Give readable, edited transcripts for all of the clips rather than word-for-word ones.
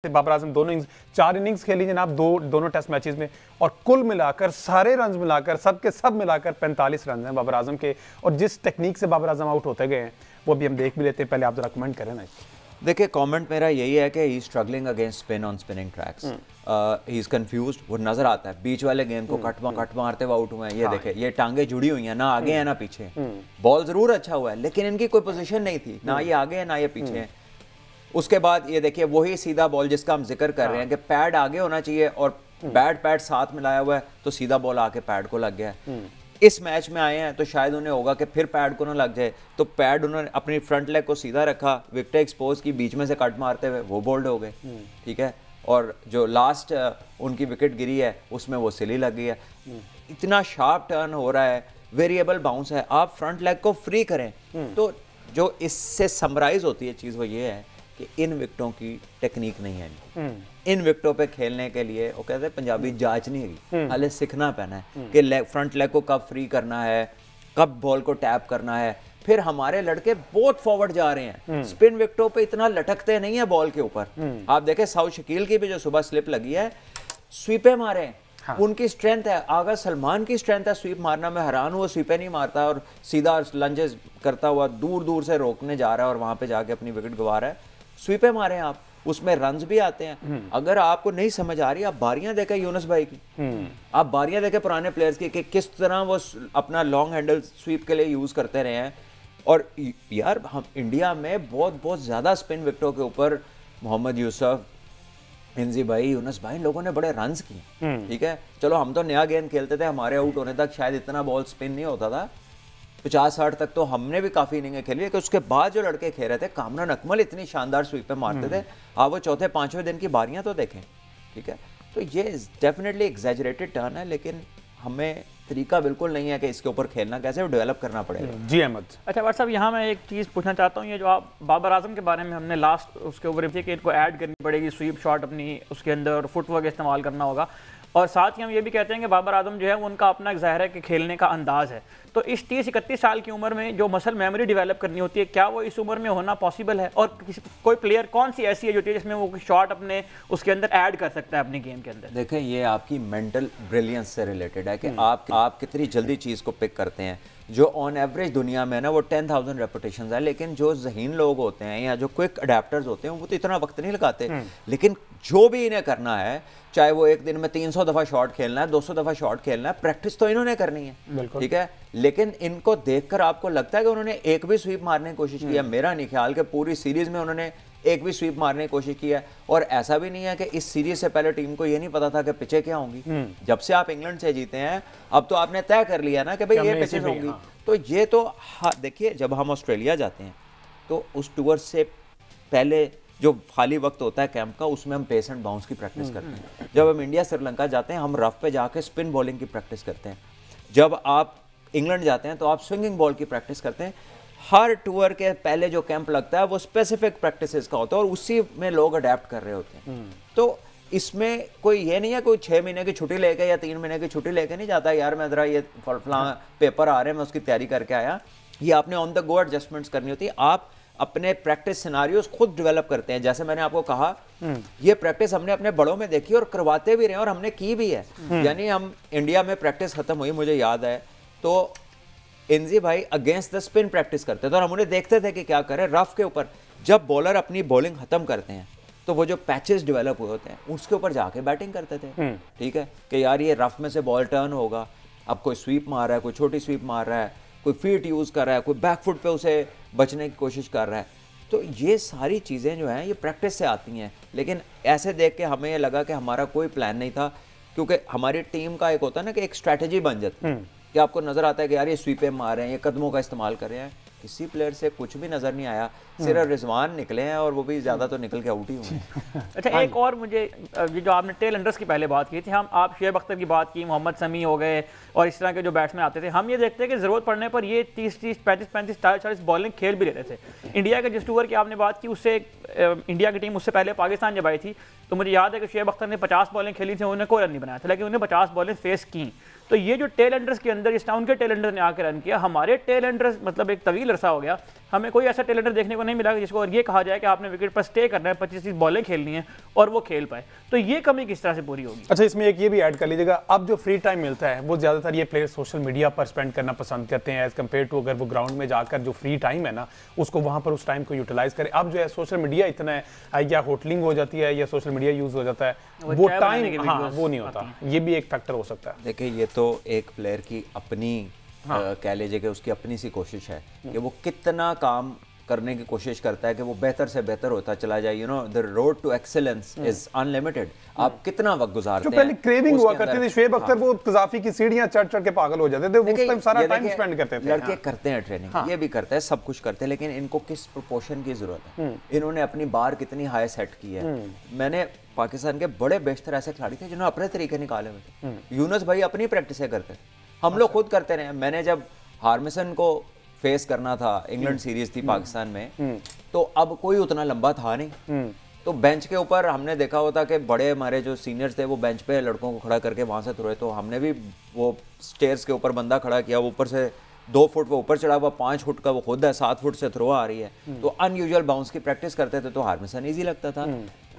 बाबर आजम दोनों innings 4 innings खेली जनाब, दोनों टेस्ट मैचेस में, और कुल मिलाकर सारे रन मिलाकर सब के सब मिलाकर 45 रन हैं बाबर आजम के। और जिस टेक्निक से बाबर आजम आउट होते गए हैं वो भी हम देख भी लेते हैं। पहले आप जरा कमेंट करें ना। देखिए, कमेंट मेरा यही है कि he struggling against spin on spinning tracks, he is confused. वो नजर आता है बीच वाले गेंद को कट मारते हुए आउट हुए हैं। ये देखे, ये टांगे जुड़ी हुई हैं, ना आगे है ना पीछे। बॉल जरूर अच्छा हुआ है लेकिन इनकी कोई पोजीशन नहीं थी, ना ये आगे है ना ये पीछे है। उसके बाद ये देखिए, वही सीधा बॉल जिसका हम जिक्र कर रहे हैं कि पैड आगे होना चाहिए और बैट पैड साथ मिलाया हुआ है, तो सीधा बॉल आके पैड को लग गया है। इस मैच में आए हैं तो शायद उन्हें होगा कि फिर पैड को ना लग जाए, तो पैड उन्होंने अपनी फ्रंट लेग को सीधा रखा, विकेट एक्सपोज की, बीच में से कट मारते हुए वो बोल्ड हो गए। ठीक है, और जो लास्ट उनकी विकेट गिरी है उसमें वो सिली लग गई है। इतना शार्प टर्न हो रहा है, वेरिएबल बाउंस है, आप फ्रंट लेग को फ्री करें। तो जो इससे समराइज होती है चीज़ वो ये है कि इन विकेटों की टेक्निक नहीं है। इन विकेटों पे खेलने के लिए वो कहते हैं पंजाबी जांच नहीं है, हाले सीखना पैना है कि फ्रंट लेग को कब फ्री करना है, कब बॉल को टैप करना है। फिर हमारे लड़के बहुत फॉरवर्ड जा रहे हैं, स्पिन विकेटों पे इतना लटकते नहीं है बॉल के ऊपर। आप देखें साउथ शकील की भी जो सुबह स्लिप लगी है, स्वीपे मारे हैं। हाँ। उनकी स्ट्रेंथ है, अगर सलमान की स्ट्रेंथ है स्वीप मारना, मैं हैरान हूँ वो स्वीपे नहीं मारता और सीधा लंजेस करता हुआ दूर दूर से रोकने जा रहा है और वहां पे जाके अपनी विकेट गंवा रहा है। स्वीपे मारे हैं आप, उसमें रन्स भी आते हैं। अगर आपको नहीं समझ आ रही, आप बारियां देखें यूनुस भाई की, आप बारियां देखें पुराने प्लेयर्स की कि किस तरह वो अपना लॉन्ग हैंडल स्वीप के लिए यूज करते रहे हैं। और यार हम इंडिया में बहुत बहुत ज्यादा स्पिन विकेटों के ऊपर मोहम्मद यूसुफ, हिंजी भाई, यूनुस भाई, लोगों ने बड़े रन्स किए। ठीक है, चलो हम तो नया गेंद खेलते थे, हमारे आउट होने तक शायद इतना बॉल स्पिन नहीं होता था, 50-60 तक तो हमने भी काफी इनिंगें खेली। कि उसके बाद जो लड़के खेल रहे थे, कामरान अकमल इतनी शानदार स्वीप पे मारते थे, आप वो चौथे पांचवें दिन की बारियां तो देखें। ठीक है, तो ये डेफिनेटली एग्जैजरेटेड टर्न है, लेकिन हमें तरीका बिल्कुल नहीं है कि इसके ऊपर खेलना कैसे, डेवलप करना पड़ेगा। जी अहमद। अच्छा वाट साहब, यहाँ मैं एक चीज़ पूछना चाहता हूँ, ये जो आप बाबर आजम के बारे में हमने लास्ट उसके ऊपर कि इनको ऐड करनी पड़ेगी, स्वीप शॉट अपनी उसके अंदर फुटवर्क इस्तेमाल करना होगा, और साथ ही हम ये भी कहते हैं कि बाबर आजम जो है उनका अपना एक ज़ाहिर है कि खेलने का अंदाज़ है। तो इस 30-31 साल की उम्र में जो मसल मेमोरी डेवलप करनी होती है, क्या वो इस उम्र में होना पॉसिबल है? और कोई प्लेयर कौन सी ऐसी है जो जिसमें वो शॉट अपने उसके अंदर ऐड कर सकता है अपने गेम के अंदर? देखें, ये आपकी मेंटल ब्रिलियंस से रिलेटेड है कि आप कितनी जल्दी चीज़ को पिक करते हैं। जो ऑन एवरेज दुनिया में ना वो 10,000 रेपुटेशंस है, लेकिन जो ज़हीन लोग होते हैं या जो क्विक अडेप्टर्स होते हैं वो तो इतना वक्त नहीं लगाते। लेकिन जो भी इन्हें करना है, चाहे वो एक दिन में 300 दफ़ा शॉट खेलना है, 200 दफ़ा शॉट खेलना है, प्रैक्टिस तो इन्होंने करनी है। ठीक है, लेकिन इनको देखकर आपको लगता है कि उन्होंने एक भी स्वीप मारने की कोशिश की है? मेरा नहीं ख्याल कि पूरी सीरीज में उन्होंने एक भी स्वीप मारने की कोशिश की है। और ऐसा भी नहीं है कि इस सीरीज से पहले टीम को ये नहीं पता था कि पिचें क्या होंगी। जब से आप इंग्लैंड से जीते हैं, अब तो आपने तय कर लिया ना कि भाई ये पिचें होंगी। तो ये तो देखिए, जब हम ऑस्ट्रेलिया जाते हैं तो उस टूर से पहले जो खाली वक्त होता है कैंप का, उसमें हम पेस एंड बाउंस की प्रैक्टिस करते हैं। जब हम इंडिया श्रीलंका जाते हैं, हम रफ पे जाके स्पिन बॉलिंग की प्रैक्टिस करते हैं। जब आप इंग्लैंड जाते हैं तो आप स्विंगिंग बॉल की प्रैक्टिस करते हैं। हर टूर के पहले जो कैंप लगता है वो स्पेसिफिक प्रैक्टिसेस का होता है और उसी में लोग अडेप्ट कर रहे होते हैं। तो इसमें कोई ये नहीं है कोई 6 महीने की छुट्टी लेके या 3 महीने की छुट्टी लेके नहीं जाता, यार मैं जरा ये फलां पेपर आ रहे हैं मैं उसकी तैयारी करके आया। ये आपने ऑन द गो एडजस्टमेंट्स करनी होती है। आप अपने प्रैक्टिस सिनारियोज खुद डेवलप करते हैं। जैसे मैंने आपको कहा, ये प्रैक्टिस हमने अपने बड़ों में देखी और करवाते भी रहे और हमने की भी है। यानी हम इंडिया में प्रैक्टिस खत्म हुई, मुझे याद है, तो इंजी भाई अगेंस्ट द स्पिन प्रैक्टिस करते थे और हम उन्हें देखते थे कि क्या करें रफ के ऊपर। जब बॉलर अपनी बॉलिंग खत्म करते हैं तो वो जो पैचेस डेवलप हुए होते हैं उसके ऊपर जाके बैटिंग करते थे। ठीक है, कि यार ये रफ में से बॉल टर्न होगा, अब कोई स्वीप मार रहा है, कोई छोटी स्वीप मार रहा है, कोई फीट यूज कर रहा है, कोई बैकफुट पे उसे बचने की कोशिश कर रहा है। तो ये सारी चीज़ें जो हैं ये प्रैक्टिस से आती हैं। लेकिन ऐसे देख के हमें ये लगा कि हमारा कोई प्लान नहीं था, क्योंकि हमारी टीम का एक होता है ना कि एक स्ट्रैटेजी बन जाती है कि आपको नजर आता है कि यार ये स्वीपे मार रहे हैं, ये कदमों का इस्तेमाल कर रहे हैं। किसी प्लेयर से कुछ भी नजर नहीं आया, सिर्फ रिजवान निकले हैं और वो भी ज्यादा तो निकल के आउट ही हुए। अच्छा, एक और मुझे ये जो आपने टेल एंडर्स की पहले बात की थी, हम आप शुएब अख्तर की बात की, मोहम्मद शमी हो गए और इस तरह के जो बैट्समैन आते थे, हम ये देखते हैं कि जरूरत पड़ने पर ये 30-30, 35-35, 40-40 बॉलिंग खेल भी लेते थे। इंडिया के जिस टूर की आपने बात की उससे इंडिया की टीम उससे पहले पाकिस्तान जब आई थी तो मुझे याद है कि शुएब अख्तर ने 50 बॉलिंग खेली थी, उन्होंने कोई रन नहीं बनाया था, लेकिन उन्होंने 50 बॉलिंग फेस की। तो ये जो टेल एंडर्स के अंदर, इस टाउन के टेल एंडर ने आकर रन किया, हमारे टेल एंडर्स मतलब एक तवील अरसा हो गया हमें कोई ऐसा टेल एंडर देखने को नहीं मिला जिसको और ये कहा जाए कि आपने विकेट पर स्टे करना है, 25-30 बॉलें खेलनी है और वो खेल पाए। तो ये कमी किस तरह से पूरी होगी? अच्छा, इसमें एक ये भी ऐड कर लीजिएगा, अब जो फ्री टाइम मिलता है वो ज़्यादातर ये प्लेयर सोशल मीडिया पर स्पेंड करना पसंद करते हैं एज कम्पेयर टू अगर वो ग्राउंड में जाकर जो फ्री टाइम है ना उसको वहाँ पर उस टाइम को यूटिलाइज करें। अब जो है सोशल मीडिया इतना है, या होटलिंग हो जाती है या सोशल मीडिया यूज़ हो जाता है, वो टाइम हाँ वो नहीं होता। ये भी एक फैक्टर हो सकता है। देखिए, ये तो एक प्लेयर की अपनी कह लीजिए कि उसकी अपनी सी कोशिश है कि वो कितना काम करने की कोशिश करता है कि वो बेहतर से बेहतर होता चला जाए। You know, the road to excellence is unlimited. आप कितना वक्त गुजारते हैं। जो पहले क्रेविंग हुआ करती थी, शुएब अख्तर वो कज़ाफी की सीढ़ियां चढ़ के पागल हो जाते थे, वो उस टाइम सारा टाइम स्पेंड करते थे। लड़के करते हैं ट्रेनिंग, ये भी करते हैं, सब कुछ करते हैं, लेकिन इनको किस प्रोपोर्शन की जरूरत है, इन्होंने अपनी बार कितनी हाई सेट की है। मैंने पाकिस्तान के बड़े बेशतर ऐसे खिलाड़ी थे जिन्होंने अपने तरीके निकाले हुए थे। यूनुस भाई अपनी प्रैक्टिस करते थे, हम लोग खुद करते रहे। मैंने जब हार्मिसन को फेस करना था, इंग्लैंड सीरीज थी पाकिस्तान में, तो अब कोई उतना लंबा था नहीं, तो बेंच के ऊपर हमने देखा होता कि बड़े हमारे जो सीनियर्स थे वो बेंच पे लड़कों को खड़ा करके वहां से थ्रो, तो हमने भी वो स्टेयर्स के ऊपर बंदा खड़ा किया, वो ऊपर से 2 फुट वो ऊपर चढ़ा हुआ, 5 फुट का वो खुद है, 7 फुट से थ्रो आ रही है, तो अनयूजुअल बाउंस की प्रैक्टिस करते थे, तो हार्मिसन ईजी लगता था।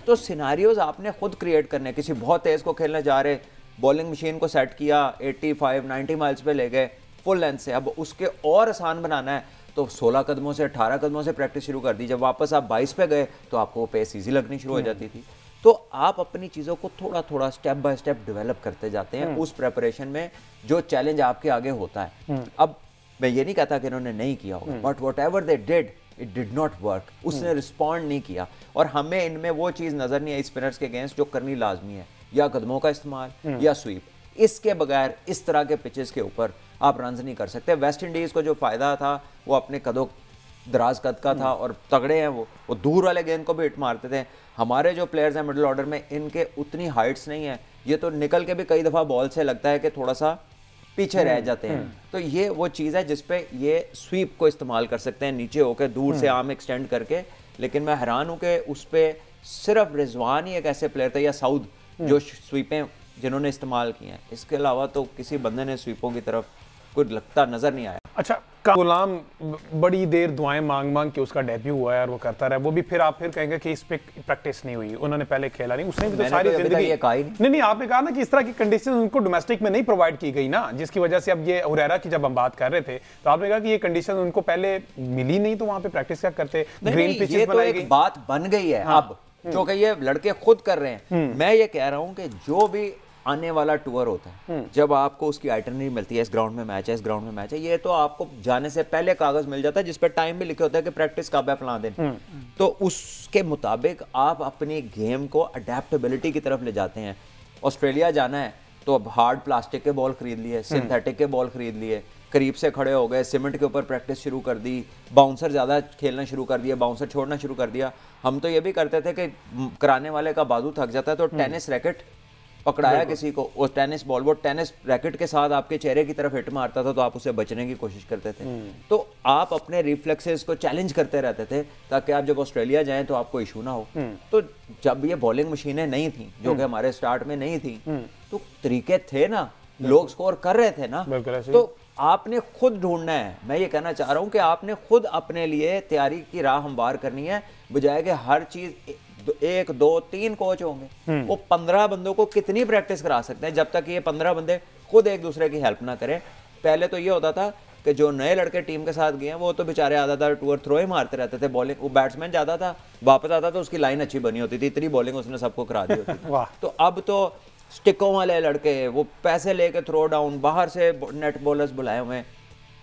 तो सिनारियोज आपने खुद क्रिएट करने, किसी बहुत तेज को खेलने जा रहे, बॉलिंग मशीन को सेट किया, 85-90 माइल्स पे ले गए फुल लेंथ से, अब उसके और आसान बनाना है तो 16 कदमों से 18 कदमों से प्रैक्टिस शुरू कर दी। जब वापस आप 22 पे गए तो आपको पेस इजी लगनी शुरू हो जाती थी। तो आप अपनी चीज़ों को थोड़ा थोड़ा स्टेप बाय स्टेप डेवलप करते जाते हैं उस प्रेपरेशन में जो चैलेंज आपके आगे होता है। अब मैं ये नहीं कहता कि इन्होंने नहीं किया होगा, but what ever they did it did not work, उसने रिस्पॉन्ड नहीं किया, और हमें इनमें वो चीज़ नज़र नहीं आई स्पिनर्स के अगेंस्ट जो करनी लाजमी है, या कदमों का इस्तेमाल या स्वीप। इसके बगैर इस तरह के पिचेस के ऊपर आप रन नहीं कर सकते। वेस्ट इंडीज़ को जो फ़ायदा था वो अपने कदों दराज कद का था और तगड़े हैं, वो दूर वाले गेंद को भी हिट मारते थे। हमारे जो प्लेयर्स हैं मिडिल ऑर्डर में, इनके उतनी हाइट्स नहीं है, ये तो निकल के भी कई दफ़ा बॉल से लगता है कि थोड़ा सा पीछे रह जाते हैं। तो ये वो चीज़ है जिसपे ये स्वीप को इस्तेमाल कर सकते हैं, नीचे होकर दूर से आर्म एक्सटेंड करके। लेकिन मैं हैरान हूँ कि उस पर सिर्फ रिजवान ही एक ऐसे प्लेयर थे, या साउद, जो स्वीपें जिन्होंने इस्तेमाल की हैं। इसके अलावा तो किसी बंदे ने स्वीपों की तरफ कोई लगता नजर नहीं आया। अच्छा, गुलाम बड़ी देर दुआएं मांग मांग के उसका डेब्यू हुआ है और वो करता रहा, वो भी फिर आप फिर कहेंगे कि इस पे प्रैक्टिस नहीं हुई, उन्होंने पहले खेला नहीं, उसने भी तो सारी जिंदगी नहीं, आपने कहा ना कि इस तरह की कंडीशन उनको डोमेस्टिक में नहीं प्रोवाइड की गई ना, जिसकी वजह से अब ये हुरैरा की जब हम बात कर रहे थे तो आपने कहा कि ये कंडीशन उनको पहले मिली नहीं, तो वहां पे प्रैक्टिस क्या करते, ग्रीन पिचेस बनाई गई, बात बन गई है अब, जो कि ये लड़के खुद कर रहे हैं। मैं ये कह रहा हूं कि जो भी आने वाला टूर होता है, जब आपको उसकी आइटनरी मिलती है, इस ग्राउंड में मैच है, इस ग्राउंड में मैच है, ये तो आपको जाने से पहले कागज मिल जाता है जिस पे टाइम भी लिखे होता है कि प्रैक्टिस कब है फलां दिन। तो उसके मुताबिक आप अपनी गेम को अडेप्टेबिलिटी की तरफ ले जाते हैं। ऑस्ट्रेलिया जाना है तो अब हार्ड प्लास्टिक के बॉल खरीद लिए, सिंथेटिक के बॉल खरीद लिए, करीब से खड़े हो गए, सीमेंट के ऊपर प्रैक्टिस शुरू कर दी, बाउंसर ज़्यादा खेलना शुरू कर दिया, बाउंसर छोड़ना शुरू कर दिया। हम तो ये भी करते थे कि कराने वाले का बाजू थक जाता है तो टेनिस रैकेट पकड़ाया किसी को, और टेनिस बॉल, वो टेनिस रैकेट के साथ आपके चेहरे की तरफ हिट मारता था तो आप उससे बचने की कोशिश करते थे। तो आप अपने रिफ्लेक्सेस को चैलेंज करते रहते थे ताकि आप जब ऑस्ट्रेलिया जाएं तो आपको इशू ना हो। तो जब ये बॉलिंग मशीनें नहीं थी, जो कि हमारे स्टार्ट में नहीं थी, तो तरीके थे ना, लोग स्कोर कर रहे थे ना, तो आपने खुद ढूंढना है। मैं ये कहना चाह रहा हूं कि आपने खुद अपने लिए तैयारी की राह हमवार करनी है, बजाय कि हर चीज 1, 2, 3 कोच होंगे, वो 15 बंदों को कितनी प्रैक्टिस करा सकते हैं जब तक ये 15 बंदे खुद एक दूसरे की हेल्प ना करें। पहले तो ये होता था कि जो नए लड़के टीम के साथ गए हैं वो तो बेचारे आधा टूर थ्रो ही मारते रहते थे, बॉलिंग, वो बैट्समैन जाता था वापस आता था, उसकी लाइन अच्छी बनी होती थी, इतनी बॉलिंग उसने सबको करा दी होती थी। तो अब तो स्टिकों वाले लड़के, वो पैसे लेके थ्रो डाउन, बाहर से नेट बॉलर्स बुलाए हुए,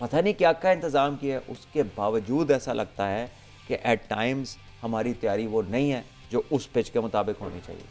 पता नहीं क्या क्या इंतजाम किया। उसके बावजूद ऐसा लगता है कि एट टाइम्स हमारी तैयारी वो नहीं है जो उस पिच के मुताबिक होनी चाहिए।